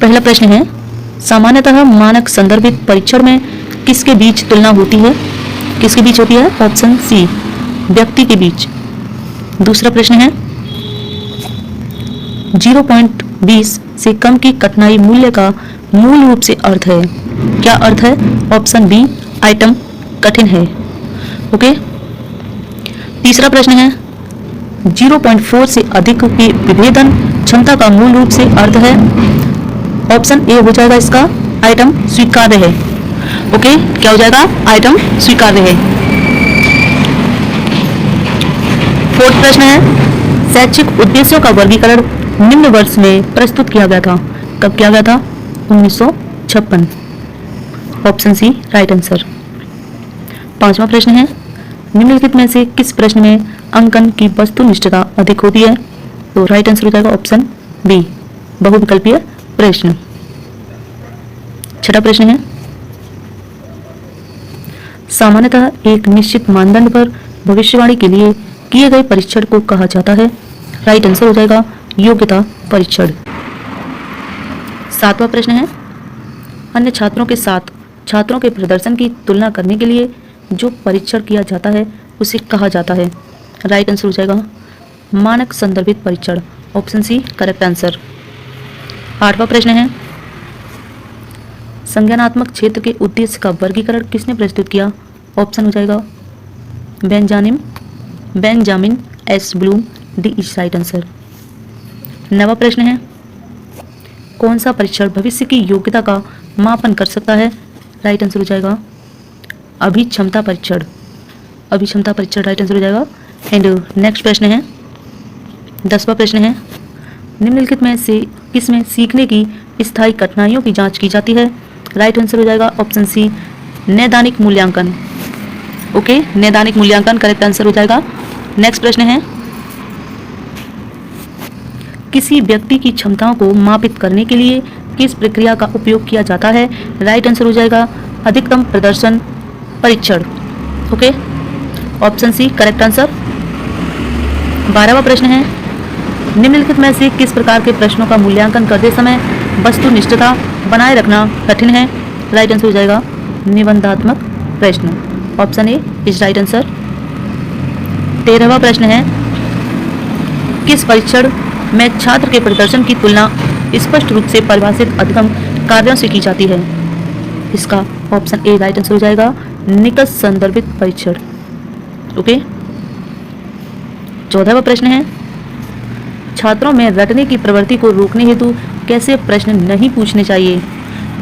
पहला प्रश्न है, सामान्यतः मानक संदर्भित परीक्षण में किसके बीच तुलना होती है? किसके बीच होती है? ऑप्शन सी, व्यक्ति के बीच। दूसरा प्रश्न है, 0.20 से कम की कठिनाई मूल्य का मूल रूप से अर्थ है। क्या अर्थ है? ऑप्शन बी, आइटम कठिन है। ओके। तीसरा प्रश्न है, 0.4 से अधिक की विभेदन क्षमता का मूल रूप से अर्थ है। ऑप्शन ए हो जाएगा इसका, आइटम स्वीकार्य है। ओके, क्या हो जाएगा? आइटम स्वीकार्य है। फोर्थ प्रश्न है, शैक्षिक उद्देश्यों का वर्गीकरण निम्न वर्ष में प्रस्तुत किया गया था। कब किया गया था? 1956। Option C, right answer. पांचवा प्रश्न है, निम्नलिखित में से किस प्रश्न में अंकन की वस्तुनिष्ठता अधिक होती है? तो राइट आंसर हो जाएगा ऑप्शन बी, बहुविकल्पीय प्रश्न। छठा प्रश्न है, सामान्यतः एक निश्चित मानदंड पर भविष्यवाणी के लिए किए गए परीक्षण को कहा जाता है। राइट आंसर हो जाएगा योग्यता परीक्षण। सातवां प्रश्न है, अन्य छात्रों के साथ छात्रों के प्रदर्शन की तुलना करने के लिए जो परीक्षण किया जाता है उसे कहा जाता है। राइट आंसर हो जाएगा मानक संदर्भित परीक्षण। Option C, correct answer. आठवां प्रश्न है, संज्ञानात्मक क्षेत्र के उद्देश्य का वर्गीकरण किसने प्रस्तुत किया? ऑप्शन हो जाएगा Benjamin S Bloom, D is right answer. नवा प्रश्न है, कौन सा परीक्षण भविष्य की योग्यता का मापन कर सकता है? राइट आंसर हो जाएगा अभिक्षमता परीक्षण। अभिक्षमता परीक्षण राइट आंसर हो जाएगा। एंड नेक्स्ट प्रश्न है, 10वां प्रश्न है, निम्नलिखित में से किसमें सीखने की स्थायी कठिनाइयों की जांच की जाती है? राइट आंसर हो जाएगा ऑप्शन सी, नैदानिक मूल्यांकन। ओके, नैदानिक मूल्यांकन करेक्ट आंसर हो जाएगा। नेक्स्ट प्रश्न है, किसी व्यक्ति की क्षमताओं को मापित करने के लिए किस प्रक्रिया का उपयोग किया जाता है? राइट आंसर हो जाएगा अधिकतम प्रदर्शन परीक्षण। Okay, option C, correct answer. 12वां प्रश्न है, निम्नलिखित में से किस प्रकार के प्रश्नों का मूल्यांकन करते समय वस्तुनिष्ठता बनाए रखना कठिन है? राइट आंसर हो जाएगा निबंधात्मक प्रश्न। Option A is right answer. 13वां प्रश्न है, किस परीक्षण में छात्र के प्रदर्शन की तुलना स्पष्ट रूप से परिभाषित अधिगम कार्यों से की जाती है? इसका ऑप्शन ए राइट आंसर हो जाएगा निकट संदर्भित परीक्षण। ओके। 14वां प्रश्न है, छात्रों में रटने की प्रवृत्ति को रोकने हेतु कैसे प्रश्न नहीं पूछने चाहिए?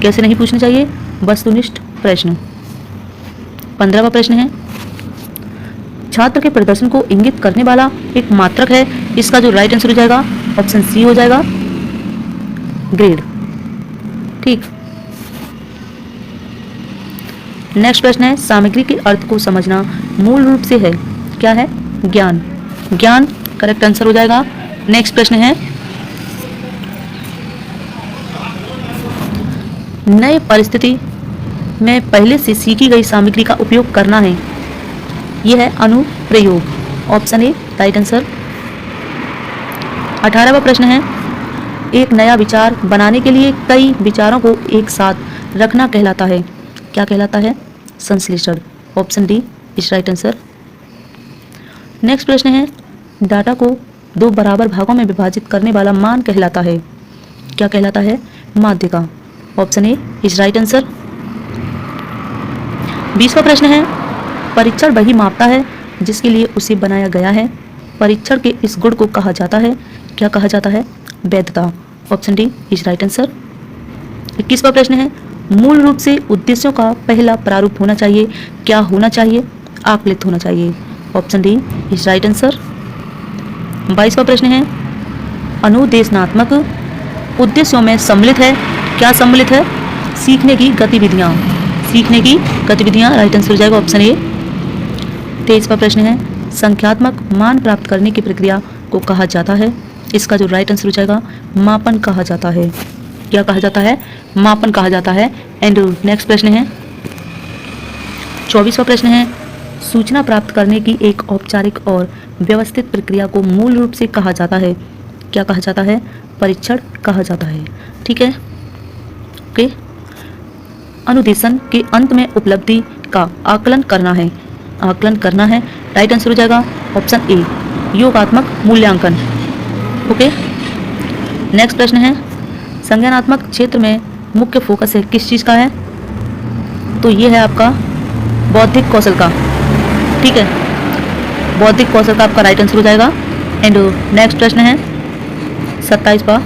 कैसे नहीं पूछने चाहिए? वस्तुनिष्ठ प्रश्न। 15वां प्रश्न है, छात्र के प्रदर्शन को इंगित करने वाला एक मात्रक है। इसका जो राइट आंसर हो जाएगा ऑप्शन सी हो जाएगा ग्रेड। ठीक। नेक्स्ट प्रश्न है, सामग्री के अर्थ को समझना मूल रूप से है। क्या है? ज्ञान। ज्ञान करेक्ट आंसर हो जाएगा। नेक्स्ट प्रश्न है, नए परिस्थिति में पहले से सीखी गई सामग्री का उपयोग करना है। यह है अनुप्रयोग। Option A right answer. 18वां प्रश्न है, एक नया विचार बनाने के लिए कई विचारों को एक साथ रखना कहलाता है। क्या कहलाता है? संश्लेषण। Option D is right answer. Next प्रश्न है, डाटा को दो बराबर भागों में विभाजित करने वाला मान कहलाता है। क्या कहलाता है? माध्यिका। Option A is right answer. 20वां प्रश्न है, परीक्षण वही मापता है जिसके लिए उसे बनाया गया है। परीक्षण के इस गुण को कहा जाता है। क्या कहा जाता है? वैधता। Option D is right answer. 21वां प्रश्न है, मूल रूप से उद्देश्यों का पहला प्रारूप होना चाहिए। क्या होना चाहिए? आकलित होना चाहिए। Option D is right answer. 22वां प्रश्न है, अनुदेशनात्मक उद्देश्यों में सम्मिलित है। क्या सम्मिलित है? सीखने की गतिविधियां। सीखने की गतिविधियां राइट आंसर हो जाएगा ऑप्शन ए। 23वां प्रश्न है, संख्यात्मक मान प्राप्त करने की प्रक्रिया को कहा जाता है। इसका जो राइट आंसर हो जाएगा मापन कहा जाता है। क्या कहा जाता है? मापन कहा जाता है। एंड नेक्स्ट प्रश्न है, 24वां प्रश्न है, सूचना प्राप्त करने की एक औपचारिक और व्यवस्थित प्रक्रिया को मूल रूप से कहा जाता है। क्या कहा जाता है? परीक्षण कहा जाता है। ठीक है। ओके। अनुदेशन के अंत में उपलब्धि का आकलन करना है, आकलन करना है। राइट आंसर हो जाएगा ऑप्शन ए, योगात्मक मूल्यांकन। ओके। नेक्स्ट प्रश्न है, संज्ञानात्मक क्षेत्र में मुख्य फोकस है किस चीज़ का है? तो ये है आपका बौद्धिक कौशल का, ठीक है, बौद्धिक कौशल का आपका राइट आंसर हो जाएगा। एंड नेक्स्ट प्रश्न है 27वां,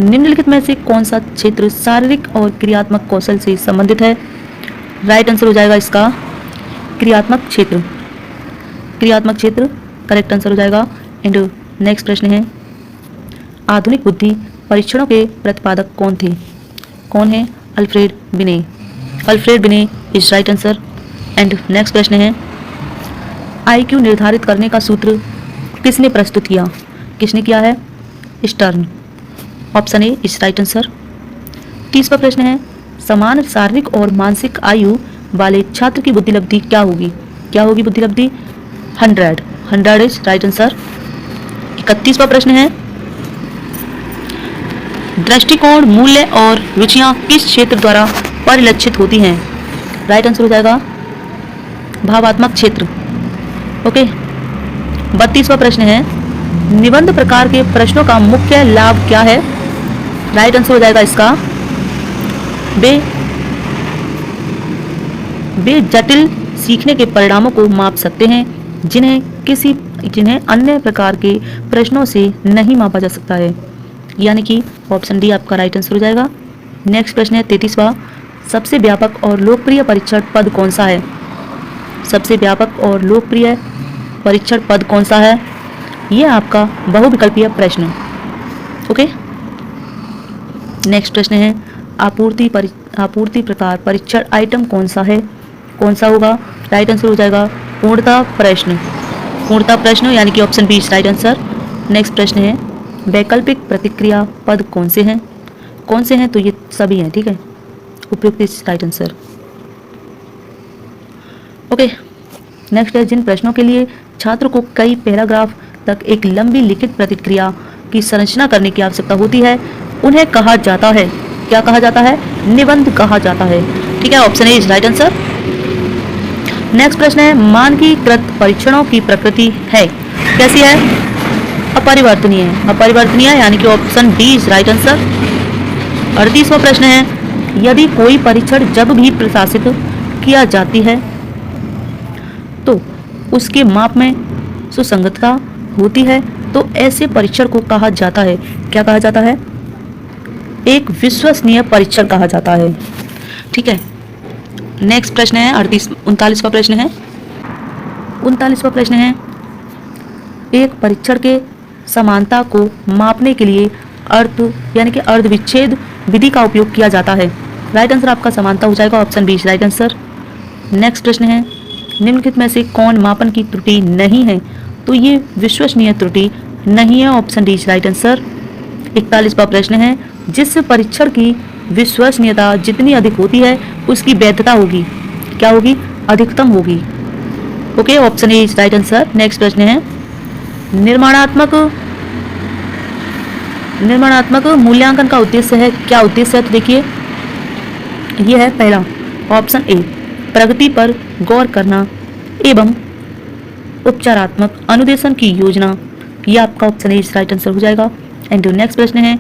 निम्नलिखित में से कौन सा क्षेत्र शारीरिक और क्रियात्मक कौशल से संबंधित है? राइट आंसर हो जाएगा इसका क्रियात्मक क्षेत्र, क्रियात्मक क्षेत्र करेक्ट आंसर हो जाएगा। एंड नेक्स्ट प्रश्न है, आधुनिक बुद्धि परीक्षणों के प्रतिपादक कौन थे? कौन है? अल्फ्रेड बिने, अल्फ्रेड बिने is right answer. And next प्रश्न है, आईक्यू निर्धारित करने का सूत्र किसने प्रस्तुत किया? किसने किया है? Stern, option A is right answer. 30वां प्रश्न है, समान शारीरिक और मानसिक आयु वाले छात्र की बुद्धिलब्धि क्या होगी? क्या होगी बुद्धिलब्धि? 100, 100 इज राइट आंसर। 31वां प्रश्न है, दृष्टिकोण, मूल्य और रुचियां किस क्षेत्र द्वारा परिलक्षित होती हैं? राइट आंसर हो जाएगा भावात्मक क्षेत्र। ओके। 32वां प्रश्न है, निबंध प्रकार के प्रश्नों का मुख्य लाभ क्या है? राइट आंसर हो जाएगा इसका वे जटिल सीखने के परिणामों को माप सकते हैं जिन्हें अन्य प्रकार के प्रश्नों से नहीं मापा जा सकता है, यानी कि ऑप्शन डी आपका राइट आंसर हो जाएगा। नेक्स्ट प्रश्न है 33वां, सबसे व्यापक और लोकप्रिय परीक्षण पद कौन सा है? सबसे व्यापक और लोकप्रिय परीक्षण पद कौन सा है? यह आपका बहुविकल्पीय प्रश्न। ओके। नेक्स्ट प्रश्न है, आपूर्ति प्रकार परीक्षण आइटम कौन सा है? कौन सा होगा? राइट आंसर हो जाएगा पूर्णता प्रश्न, पूर्णता प्रश्न यानी कि option B is right answer. Next प्रश्न है, वैकल्पिक प्रतिक्रिया पद कौन से हैं? कौन से हैं? तो ये सभी हैं, ठीक है, उपयुक्त is right answer. Okay. Next है, जिन प्रश्नों के लिए छात्र को कई पैराग्राफ तक एक लंबी लिखित प्रतिक्रिया की संरचना करने की आवश्यकता होती है उन्हें कहा जाता है, क्या कहा जाता है? निबंध कहा जाता है, ठीक है, option A is right answer. Next प्रश्न है, मानकीकृत परीक्षणों की प्रकृति है कैसी है? अपरिवर्तनीय, अपरिवर्तनीय यानी कि option D is right answer. 38वां प्रश्न है, यदि कोई परीक्षण जब भी प्रशासित किया जाती है तो उसके माप में सुसंगतता होती है तो ऐसे परीक्षण को कहा जाता है, क्या कहा जाता है? एक विश्वसनीय परीक्षण कहा जाता है, ठीक है। नेक्स्ट प्रश्न है 39वां प्रश्न है, 39वां प्रश्न है, एक परीक्षण के समानता को मापने के लिए अर्थ यानी कि अर्ध विच्छेद विधि का उपयोग किया जाता है। राइट आंसर आपका समानता हो जाएगा, option B right answer. Next प्रश्न है, निम्नलिखित में से कौन मापन की त्रुटि नहीं है? तो ये विश्वसनीय त्रुटि नहीं है, ऑप्शन डी राइट आंसर। 41वां प्रश्न है, जिस परीक्षण की विश्वसनीयता जितनी अधिक होती है उसकी वैधता होगी, क्या होगी? अधिकतम होगी। Okay, option A is right answer. Next प्रश्न है, निर्माणात्मक मूल्यांकन का उद्देश्य है, क्या उद्देश्य है? तो देखिए ये है पहला ऑप्शन ए, प्रगति पर गौर करना एवं उपचारात्मक अनुदेशन की योजना, यह आपका option A is right answer हो जाएगा। एंड नेक्स्ट प्रश्न है,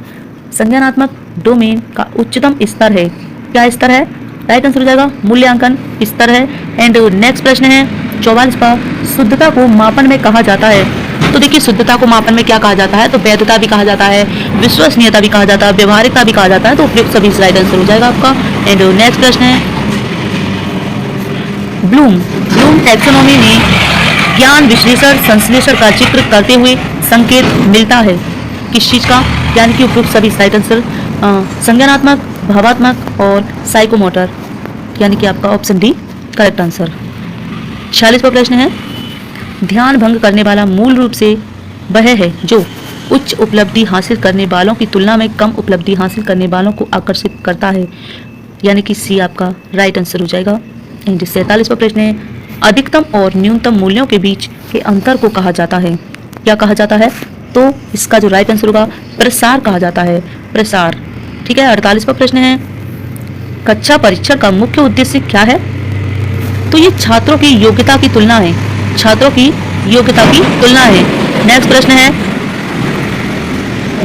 संज्ञानात्मक डोमेन का उच्चतम स्तर है, क्या स्तर है? राइट आंसर हो जाएगा मूल्यांकन स्तर है। एंड नेक्स्ट प्रश्न है 44वां, शुद्धता को मापन में कहा जाता है। तो देखिए शुद्धता को मापन में क्या कहा जाता है? तो वैधता भी कहा जाता है, विश्वसनीयता भी कहा जाता है, व्यवहारिकता भी कहा जाता है, तो उपयुक्त सभी राइट आंसर हो जाएगा आपका। एंड नेक्स्ट प्रश्न है, ब्लूम टैक्सोनॉमी में ज्ञान विश्लेषण संश्लेषण का चित्र करते हुए संकेत मिलता है किस चीज का? यानी कि उपयुक्त सभी राइट आंसर संज्ञानात्मक, भावात्मक और साइकोमोटर, यानी कि आपका ऑप्शन डी करेक्ट आंसर। 46वां प्रश्न है, ध्यान भंग करने वाला मूल रूप से वह है जो उच्च उपलब्धि हासिल करने वालों की तुलना में कम उपलब्धि हासिल करने वालों को आकर्षित करता है, यानी कि सी आपका राइट आंसर हो जाएगा। 47वां प्रश्न है, अधिकतम और न्यूनतम मूल्यों के बीच के अंतर को कहा जाता है, क्या कहा जाता है? तो इसका जो राइट आंसर होगा प्रसार कहा जाता है, प्रसार, ठीक है। 48वां प्रश्न है, कक्षा परीक्षण का मुख्य उद्देश्य क्या है? तो ये छात्रों की योग्यता की तुलना है, छात्रों की योग्यता की तुलना है। नेक्स्ट प्रश्न है,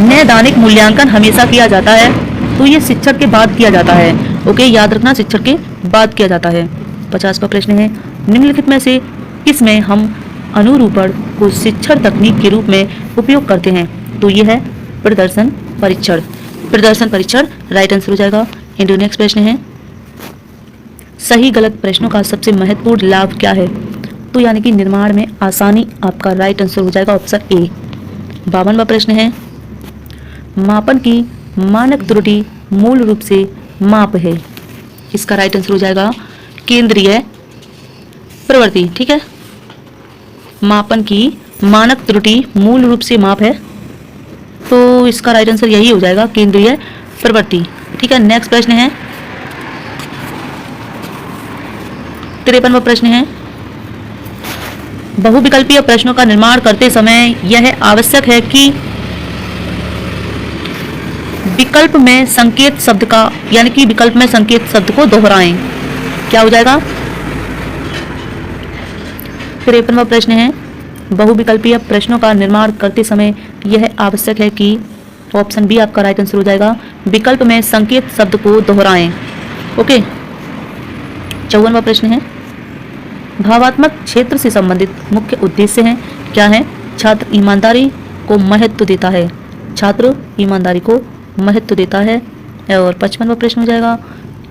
नैदानिक मूल्यांकन हमेशा किया जाता है, तो ये शिक्षण के बाद किया जाता है। ओके, याद रखना, शिक्षण के बाद किया जाता है। 50वां प्रश्न है, निम्नलिखित में से किसमें हम अनुरूपण को शिक्षण तकनीक के रूप में उपयोग करते हैं? तो ये है प्रदर्शन परीक्षण। प्रदर्शन परीक्षण राइट आंसर हो जाएगा। एंड नेक्स्ट प्रश्न है, सही गलत प्रश्नों का सबसे महत्वपूर्ण लाभ क्या है? तो यानी कि निर्माण में आसानी, आपका राइट आंसर हो जाएगा ऑप्शन ए। 52वां प्रश्न है, मापन की मानक त्रुटि मूल रूप से माप है। इसका राइट आंसर हो जाएगा केंद्रीय प्रवृत्ति। ठीक है, मापन की मानक त्रुटि मूल रूप से माप है, तो इसका राइट आंसर यही हो जाएगा केंद्रीय प्रवृत्ति। ठीक है, नेक्स्ट प्रश्न है, 53वां प्रश्न है, बहुविकल्पीय प्रश्नों का निर्माण करते समय यह आवश्यक है कि विकल्प में संकेत शब्द का, यानी कि विकल्प में संकेत शब्द को दोहराएं। क्या हो जाएगा? 53वां प्रश्न है, बहुविकल्पीय प्रश्नों का निर्माण करते समय यह आवश्यक है कि, ऑप्शन बी आपका राइट आंसर हो जाएगा, विकल्प में संकेत शब्द को दोहराएं। ओके, 54वां प्रश्न है, भावात्मक क्षेत्र से संबंधित मुख्य उद्देश्य हैं, क्या है? छात्र ईमानदारी को महत्व देता है, छात्र ईमानदारी को महत्व देता है। और 55वां प्रश्न हो जाएगा,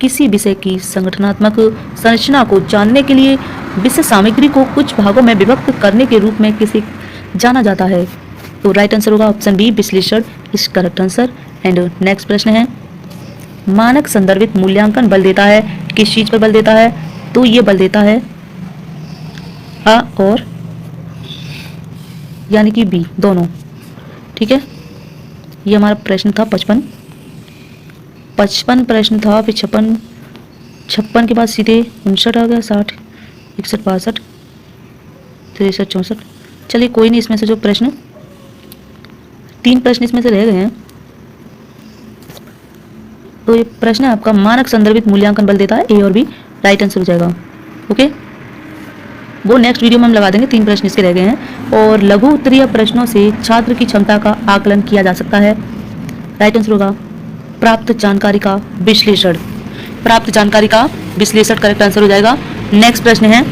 किसी विषय की संगठनात्मक संरचना को जानने के लिए विषय सामग्री को कुछ भागों में विभक्त करने के रूप में किसे जाना जाता है? तो राइट आंसर होगा ऑप्शन बी, विश्लेषण is correct answer. And next प्रश्न है, मानक संदर्भित मूल्यांकन बल देता है, किस चीज पर बल देता है? तो ये बल देता है अ और यानी कि बी, दोनों। ठीक है, ये हमारा प्रश्न था 55 प्रश्न था, फिर 56 के बाद सीधे 59 आ गया, 60, 61, 62, 63, 64। चलिए कोई नहीं, इसमें से जो प्रश्न 3 प्रश्न इसमें से रह गए हैं, तो ये प्रश्न है आपका, मानक संदर्भित मूल्यांकन बल देता है, ए और बी राइट आंसर हो जाएगा। ओके, वो नेक्स्ट वीडियो में हम लगा देंगे, 3 प्रश्न इसके रह गए हैं। और लघु उत्तरीय प्रश्नों से छात्र की क्षमता का आकलन किया जा सकता है, राइट आंसर होगा प्राप्त जानकारी का विश्लेषण, प्राप्त जानकारी का विश्लेषण करेक्ट आंसर हो जाएगा। नेक्स्ट प्रश्न है,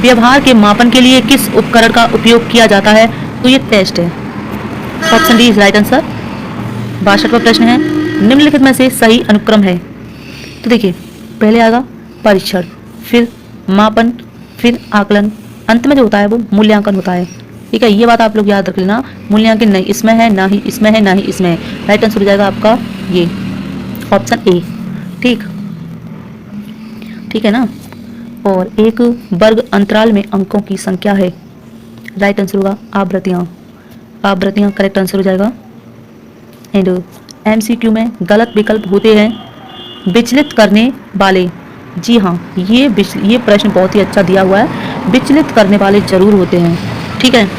व्यवहार के मापन के लिए किस उपकरण का उपयोग किया जाता है? तो ये टेस्ट है, option D is right answer. 62वां प्रश्न है, निम्नलिखित में से सही अनुक्रम है? तो देखिए, पहले आएगा परीक्षण, फिर मापन, फिर आकलन, अंत में जो होता है वो मूल्यांकन होता है। ठीक है, ये बात आप लोग याद रख लेना, मूल्यांकन नहीं इसमें है, ना ही इसमें है, ना ही इसमें है। राइट आंसर हो जाएगा आपका ये ऑप्शन ए। ठीक, ठीक है ना। और एक वर्ग अंतराल में अंकों की संख्या है, राइट आंसर होगा आवृत्तियाँ, आवृत्तियाँ करेक्ट आंसर हो जाएगा। एंड एमसीक्यू में गलत विकल्प होते हैं, विचलित करने वाले, जी हाँ, ये प्रश्न बहुत ही अच्छा दिया हुआ है, विचलित करने वाले जरूर होते हैं। ठीक है,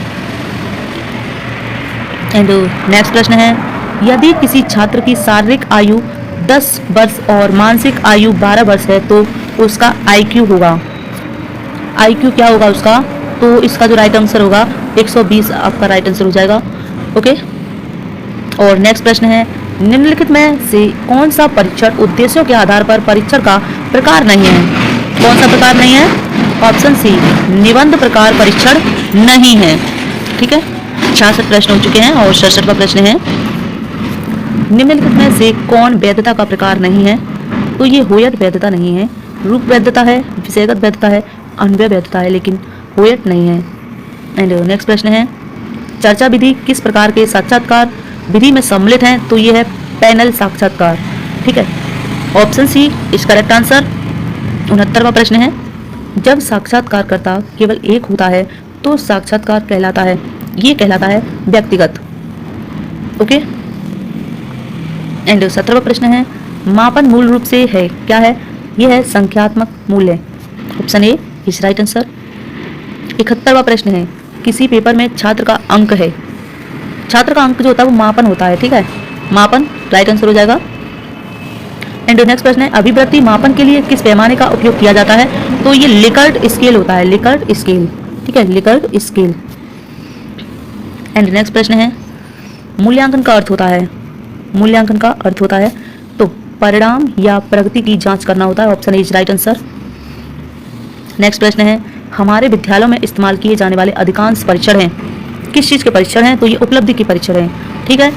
एंड नेक्स्ट प्रश्न है, यदि किसी छात्र की शारीरिक आयु 10 वर्ष और मानसिक आयु 12 वर्ष है तो उसका आईक्यू होगा, आईक्यू क्या होगा उसका? तो इसका जो राइट आंसर होगा 120 आपका राइट आंसर हो जाएगा। ओके, और नेक्स्ट प्रश्न है, निम्नलिखित में से कौन सा परीक्षण उद्देश्यों के आधार पर परीक्षण का प्रकार नहीं है? कौन सा प्रकार नहीं है? ऑप्शन सी, निबंध प्रकार परीक्षण नहीं है। ठीक है, 66 प्रश्न हो चुके हैं और 67वां प्रश्न है, निम्नलिखित में से कौन वैधता का प्रकार नहीं है? तो ये होयट वैधता नहीं है, रूप वैधता है, विषयगत वैधता है, अन्वय वैधता है, लेकिन होयट नहीं है। एंड नेक्स्ट प्रश्न है, चर्चा विधि किस प्रकार के साक्षात्कार विधि में सम्मिलित है? तो ये है पैनल साक्षात्कार। ठीक है, option C is correct answer. 69वां प्रश्न है, जब साक्षात्कारकर्ता केवल एक होता है तो साक्षात्कार कहलाता है, ये कहलाता है व्यक्तिगत। ओके, एंड 17वां प्रश्न है, मापन मूल रूप से है, क्या है? यह है संख्यात्मक मूल्य, option A is right answer. 71वां प्रश्न है, किसी पेपर में छात्र का अंक है, छात्र का अंक जो होता है वो मापन होता है। ठीक है, मापन राइट आंसर हो जाएगा। एंड नेक्स्ट प्रश्न है अभिव्यक्ति मापन के लिए किस पैमाने का उपयोग किया जाता है? तो ये लिकर्ट स्केल होता है, लिकर्ट स्केल, ठीक है, लिकर्ट स्केल। एंड नेक्स्ट प्रश्न है मूल्यांकन का अर्थ होता है, मूल्यांकन का अर्थ होता है तो परिणाम या प्रगति की जांच करना होता है, option A is right answer. Next प्रश्न है हमारे विद्यालयों में इस्तेमाल किए जाने वाले अधिकांश परीक्षण हैं, किस चीज के परीक्षण हैं? तो ये उपलब्धि के परीक्षण हैं, ठीक है।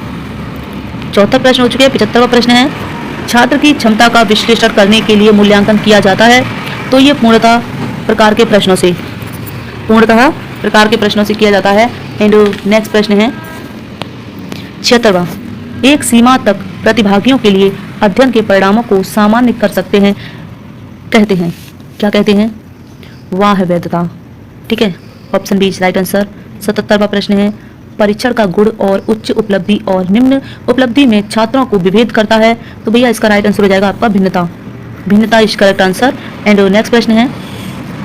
चौथा प्रश्न हो चुके हैं। 75वां प्रश्न है छात्र की क्षमता का विश्लेषण करने के लिए मूल्यांकन किया जाता है, तो ये पूर्णतः प्रकार के प्रश्नों से, पूर्णतः प्रकार के प्रश्नों से किया जाता है। एंड नेक्स्ट प्रश्न है 76वां एक सीमा तक प्रतिभागियों के लिए अध्ययन के परिणामों को सामान्य कर सकते हैं, कहते हैं, क्या कहते हैं? वाह वैधता, ठीक है, option B is right answer. 77वां प्रश्न है परीक्षण का गुण और उच्च उपलब्धि और निम्न उपलब्धि में छात्रों को विभेद करता है, तो भैया इसका राइट आंसर हो जाएगा आपका भिन्नता, भिन्नता is correct answer. And next प्रश्न है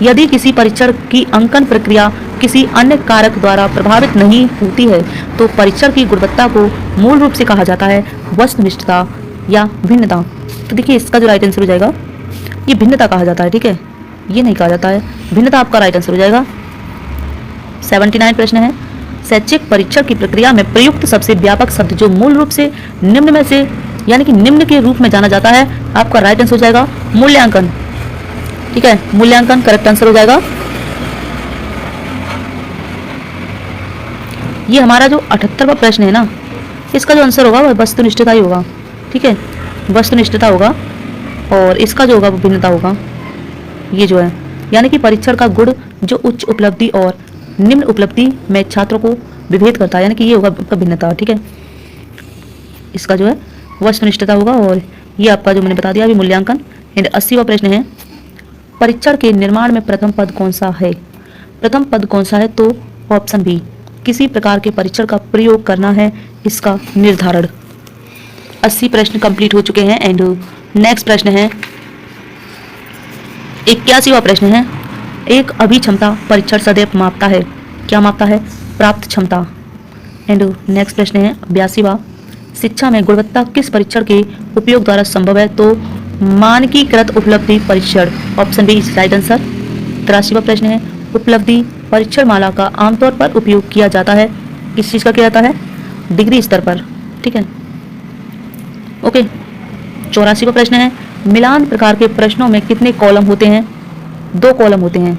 यदि किसी परीक्षण की अंकन प्रक्रिया किसी अन्य कारक द्वारा प्रभावित नहीं होती है, तो परीक्षण की गुणवत्ता को मूल रूप से कहा जाता है वस्तुनिष्ठता या भिन्नता। तो देखिए इसका जो राइट आंसर हो जाएगा ये भिन्नता कहा जाता है, ठीक है, ये नहीं कहा जाता है, भिन्नता आपका राइट आंसर हो जाएगा। 79 प्रश्न है शैक्षिक परीक्षण की प्रक्रिया में प्रयुक्त सबसे व्यापक शब्द जो मूल रूप से निम्न में से यानी कि निम्न के रूप में जाना जाता है, आपका राइट आंसर हो जाएगा मूल्यांकन, ठीक है, मूल्यांकन करेक्ट आंसर हो जाएगा। ये हमारा जो 78वां प्रश्न है ना, इसका जो आंसर होगा वह वस्तुनिष्ठता ही होगा, ठीक है, वस्तुनिष्ठता होगा, और इसका जो होगा वो भिन्नता होगा। ये जो है यानी कि परीक्षण का गुण जो उच्च उपलब्धि और निम्न उपलब्धि में छात्रों को विभेद करता है, यानी कि ये होगा आपका भिन्नता, ठीक है, इसका जो है वस्तुनिष्ठता होगा, और ये आपका जो मैंने बता दिया अभी मूल्यांकन। एंड 80वां प्रश्न है परीक्षण के निर्माण में प्रथम पद कौन सा है? प्रथम पद कौन सा है? तो ऑप्शन बी किसी प्रकार के परीक्षण का प्रयोग करना है इसका निर्धारण। 80 प्रश्न कंप्लीट हो चुके हैं। एंड नेक्स्ट प्रश्न है 81वां प्रश्न है एक अभिक्षमता परीक्षण सदैव मापता है, क्या मापता है? प्राप्त क्षमता। एंड नेक्स्ट प्रश्न है 82वां शिक्षा में गुणवत्ता किस परीक्षण के उपयोग द्वारा संभव है? तो मानकीकृत उपलब्धि परीक्षण, option B is right answer. 83वां प्रश्न है उपलब्धि परीक्षण माला का आमतौर पर उपयोग किया जाता है, किस चीज का किया जाता है? डिग्री स्तर पर, ठीक है, ओके। 84वां प्रश्न है मिलान प्रकार के प्रश्नों में कितने कॉलम होते हैं? 2 कॉलम होते हैं,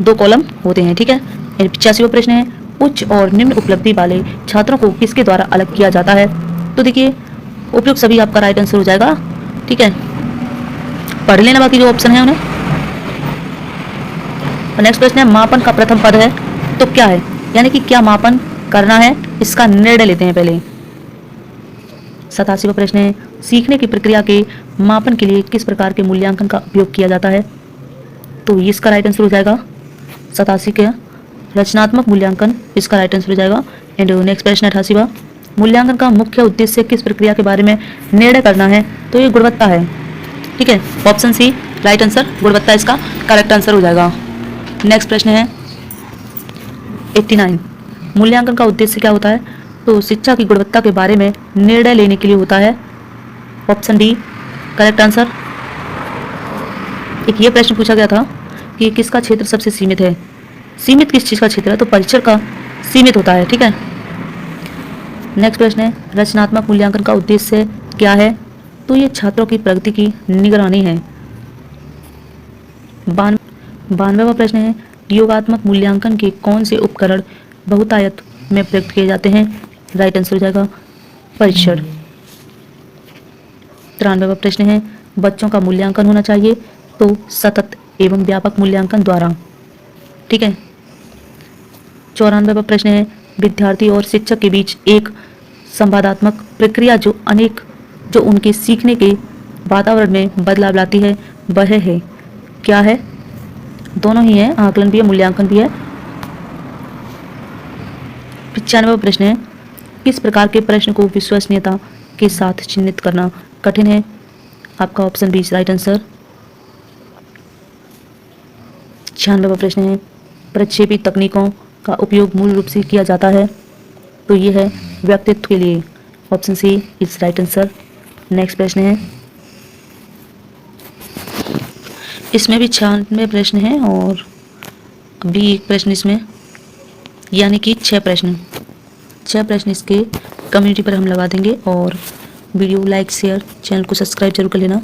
2 कॉलम होते हैं, ठीक है। 85वां प्रश्न है उच्च और निम्न उपलब्धि वाले छात्रों को किसके द्वारा अलग किया जाता है? तो देखिए उपयुक्त सभी आपका राइट आंसर हो जाएगा, ठीक है, पढ़ लेना बाकी जो ऑप्शन है उन्हें। नेक्स्ट प्रश्न है मापन का प्रथम पद है तो क्या है, यानी कि क्या मापन करना है इसका निर्णय लेते हैं पहले। 87वां प्रश्न है सीखने की प्रक्रिया के मापन के लिए किस प्रकार के मूल्यांकन का उपयोग किया जाता है? तो इसका राइट आंसर हो जाएगा 87 का रचनात्मक मूल्यांकन, इसका राइट आंसर हो जाएगा। एंड नेक्स्ट प्रश्न 88वां मूल्यांकन का मुख्य उद्देश्य किस प्रक्रिया के बारे में निर्णय करना है? तो ये गुणवत्ता है, ठीक है, ऑप्शन सी राइट आंसर, गुणवत्ता इसका करेक्ट आंसर हो जाएगा। नेक्स्ट प्रश्न है 89 मूल्यांकन का उद्देश्य क्या होता है? तो शिक्षा की गुणवत्ता के बारे में निर्णय लेने के लिए होता है, ऑप्शन डी करेक्ट आंसर। एक ये प्रश्न पूछा गया था कि किसका क्षेत्र सबसे सीमित है? सीमित किस चीज़ का क्षेत्र है? तो परीक्षण का सीमित होता है, ठीक है। नेक्स्ट प्रश्न है रचनात्मक मूल्यांकन का उद्देश्य क्या है? तो ये छात्रों की प्रगति की निगरानी है। 92वां प्रश्न है योगात्मक मूल्यांकन के कौन से उपकरण बहुतायत में प्रयुक्त किए जाते हैं? राइट आंसर हो जाएगा परीक्षण। 93वां प्रश्न है बच्चों का मूल्यांकन होना चाहिए तो सतत एवं व्यापक मूल्यांकन द्वारा, ठीक है। 94वां प्रश्न है विद्यार्थी और शिक्षक के बीच एक संवादात्मक प्रक्रिया जो उनके सीखने के वातावरण में बदलाव लाती है वह है, क्या है? दोनों ही है, आकलन भी है मूल्यांकन भी है। 95वां प्रश्न है किस प्रकार के प्रश्न को विश्वसनीयता के साथ चिन्हित करना कठिन है? आपका ऑप्शन बी राइट आंसर। 96वां प्रश्न है प्रक्षेपी तकनीकों का उपयोग मूल रूप से किया जाता है, तो ये है व्यक्तित्व के लिए, option C is right answer. Next प्रश्न है, इसमें भी 96 प्रश्न हैं और अभी एक प्रश्न इसमें, यानी कि 6 प्रश्न इसके कम्युनिटी पर हम लगा देंगे। और वीडियो लाइक शेयर, चैनल को सब्सक्राइब जरूर कर लेना।